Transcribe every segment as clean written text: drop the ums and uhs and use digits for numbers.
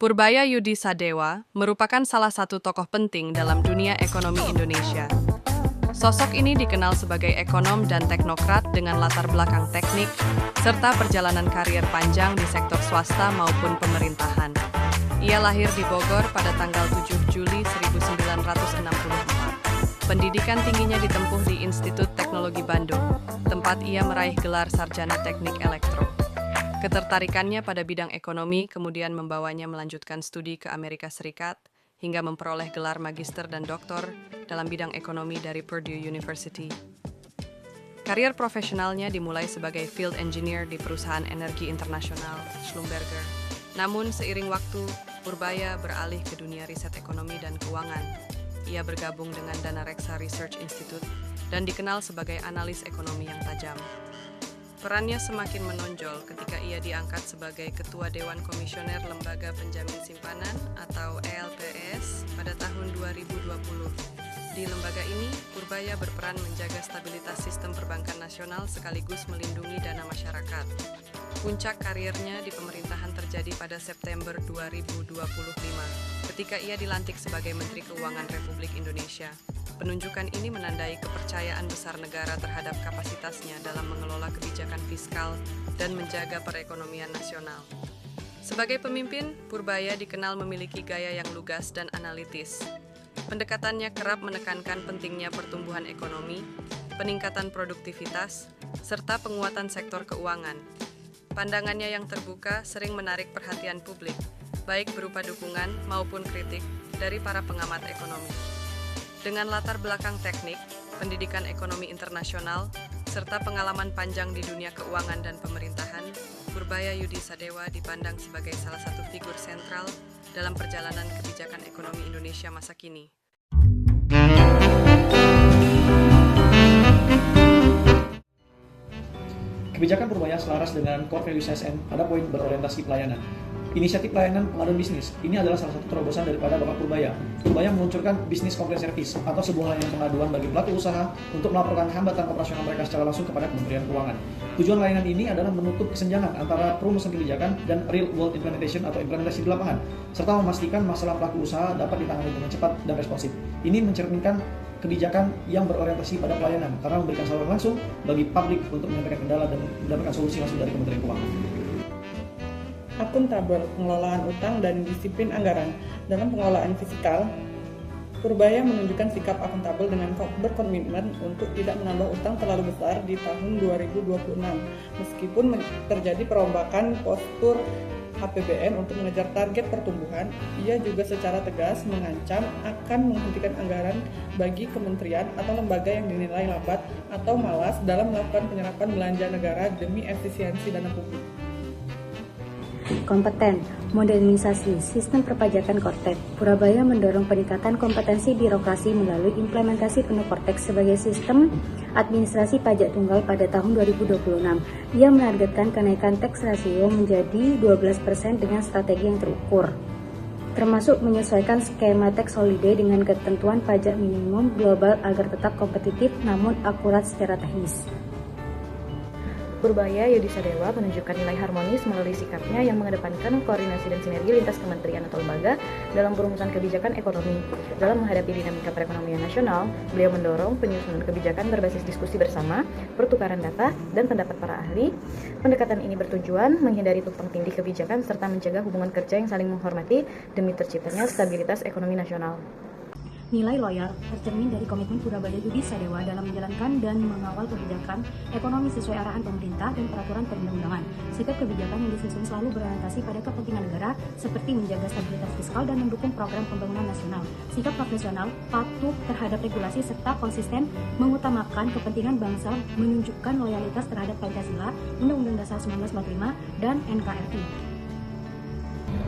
Purbaya Yudi Sadewa merupakan salah satu tokoh penting dalam dunia ekonomi Indonesia. Sosok ini dikenal sebagai ekonom dan teknokrat dengan latar belakang teknik, serta perjalanan karier panjang di sektor swasta maupun pemerintahan. Ia lahir di Bogor pada tanggal 7 Juli 1964. Pendidikan tingginya ditempuh di Institut Teknologi Bandung, tempat ia meraih gelar sarjana teknik elektro. Ketertarikannya pada bidang ekonomi kemudian membawanya melanjutkan studi ke Amerika Serikat hingga memperoleh gelar magister dan doktor dalam bidang ekonomi dari Purdue University. Karier profesionalnya dimulai sebagai field engineer di perusahaan energi internasional Schlumberger. Namun seiring waktu, Purbaya beralih ke dunia riset ekonomi dan keuangan. Ia bergabung dengan Dana Reksa Research Institute dan dikenal sebagai analis ekonomi yang tajam. Perannya semakin menonjol ketika ia diangkat sebagai Ketua Dewan Komisioner Lembaga Penjamin Simpanan atau ELPS pada tahun 2020. Di lembaga ini, Purbaya berperan menjaga stabilitas sistem perbankan nasional sekaligus melindungi dana masyarakat. Puncak karirnya di pemerintahan terjadi pada September 2025, ketika ia dilantik sebagai Menteri Keuangan Republik Indonesia. Penunjukan ini menandai kepercayaan besar negara terhadap kapasitasnya dalam mengelola kebijakan fiskal dan menjaga perekonomian nasional. Sebagai pemimpin, Purbaya dikenal memiliki gaya yang lugas dan analitis. Pendekatannya kerap menekankan pentingnya pertumbuhan ekonomi, peningkatan produktivitas, serta penguatan sektor keuangan. Pandangannya yang terbuka sering menarik perhatian publik, baik berupa dukungan maupun kritik dari para pengamat ekonomi. Dengan latar belakang teknik, pendidikan ekonomi internasional, serta pengalaman panjang di dunia keuangan dan pemerintahan, Purbaya Yudi Sadewa dipandang sebagai salah satu figur sentral dalam perjalanan kebijakan ekonomi Indonesia masa kini. Kebijakan Purbaya selaras dengan core values ASN pada poin berorientasi pelayanan. Inisiatif pelayanan pengaduan bisnis ini adalah salah satu terobosan daripada Bapak Purbaya. Purbaya meluncurkan bisnis complaint service atau sebuah layanan pengaduan bagi pelaku usaha untuk melaporkan hambatan operasional mereka secara langsung kepada Kementerian Keuangan. Tujuan layanan ini adalah menutup kesenjangan antara perumusan kebijakan dan real world implementation atau implementasi di lapangan, serta memastikan masalah pelaku usaha dapat ditangani dengan cepat dan responsif. Ini mencerminkan kebijakan yang berorientasi pada pelayanan karena memberikan saluran langsung bagi publik untuk menyampaikan kendala dan mendapatkan solusi langsung dari Kementerian Keuangan. Akuntabel, pengelolaan utang, dan disiplin anggaran. Dalam pengelolaan fiskal, Purbaya menunjukkan sikap akuntabel dengan berkomitmen untuk tidak menambah utang terlalu besar di tahun 2026. Meskipun terjadi perombakan postur APBN untuk mengejar target pertumbuhan, ia juga secara tegas mengancam akan menghentikan anggaran bagi kementerian atau lembaga yang dinilai lambat atau malas dalam melakukan penyerapan belanja negara demi efisiensi dana publik. Kompeten, modernisasi sistem perpajakan Kortek. Purbaya mendorong peningkatan kompetensi birokrasi melalui implementasi penuh Kortek sebagai sistem administrasi pajak tunggal pada tahun 2026. Ia menargetkan kenaikan tax ratio menjadi 12% dengan strategi yang terukur, termasuk menyesuaikan skema tax holiday dengan ketentuan pajak minimum global agar tetap kompetitif namun akurat secara teknis. Purbaya Yudi Sadewa menunjukkan nilai harmonis melalui sikapnya yang mengedepankan koordinasi dan sinergi lintas kementerian atau lembaga dalam perumusan kebijakan ekonomi. Dalam menghadapi dinamika perekonomian nasional, beliau mendorong penyusunan kebijakan berbasis diskusi bersama, pertukaran data, dan pendapat para ahli. Pendekatan ini bertujuan menghindari tumpang tindih kebijakan serta menjaga hubungan kerja yang saling menghormati demi terciptanya stabilitas ekonomi nasional. Nilai loyal tercermin dari komitmen Purbaya Yudi Sadewa dalam menjalankan dan mengawal kebijakan ekonomi sesuai arahan pemerintah dan peraturan perundang-undangan. Sikap kebijakan yang disusun selalu berorientasi pada kepentingan negara seperti menjaga stabilitas fiskal dan mendukung program pembangunan nasional. Sikap profesional, patuh terhadap regulasi serta konsisten mengutamakan kepentingan bangsa menunjukkan loyalitas terhadap Pancasila, Undang-Undang Dasar 1945, dan NKRI.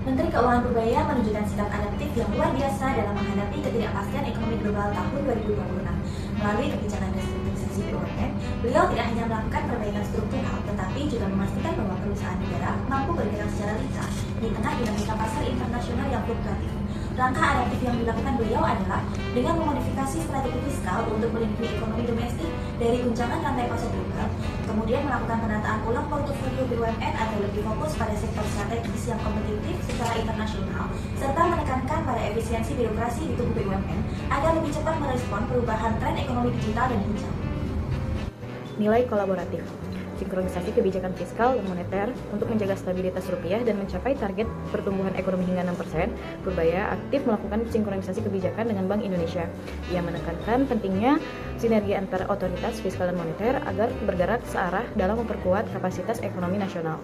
Menteri Keuangan Purbaya menunjukkan sikap adaptif yang luar biasa dalam menghadapi ketidakpastian ekonomi global tahun 2026. Melalui kebijakan restrukturisasi BUMN, beliau tidak hanya melakukan perbaikan struktural, tetapi juga memastikan bahwa perusahaan negara mampu bergerak secara lincah di tengah dinamika pasar internasional yang fluktuatif. Langkah adaptif yang dilakukan beliau adalah dengan memodifikasi strategi fiskal untuk melindungi ekonomi domestik dari guncangan rantai pasok global, kemudian melakukan penataan ulang portofolio BUMN agar lebih fokus pada sektor strategis yang kompetitif secara internasional, serta menekankan pada efisiensi birokrasi di tubuh BUMN agar lebih cepat merespon perubahan tren ekonomi digital dan hijau. Nilai kolaboratif, sinkronisasi kebijakan fiskal dan moneter untuk menjaga stabilitas rupiah dan mencapai target pertumbuhan ekonomi hingga 6%, Purbaya aktif melakukan sinkronisasi kebijakan dengan Bank Indonesia. Ia menekankan pentingnya sinergi antara otoritas fiskal dan moneter agar bergerak searah dalam memperkuat kapasitas ekonomi nasional.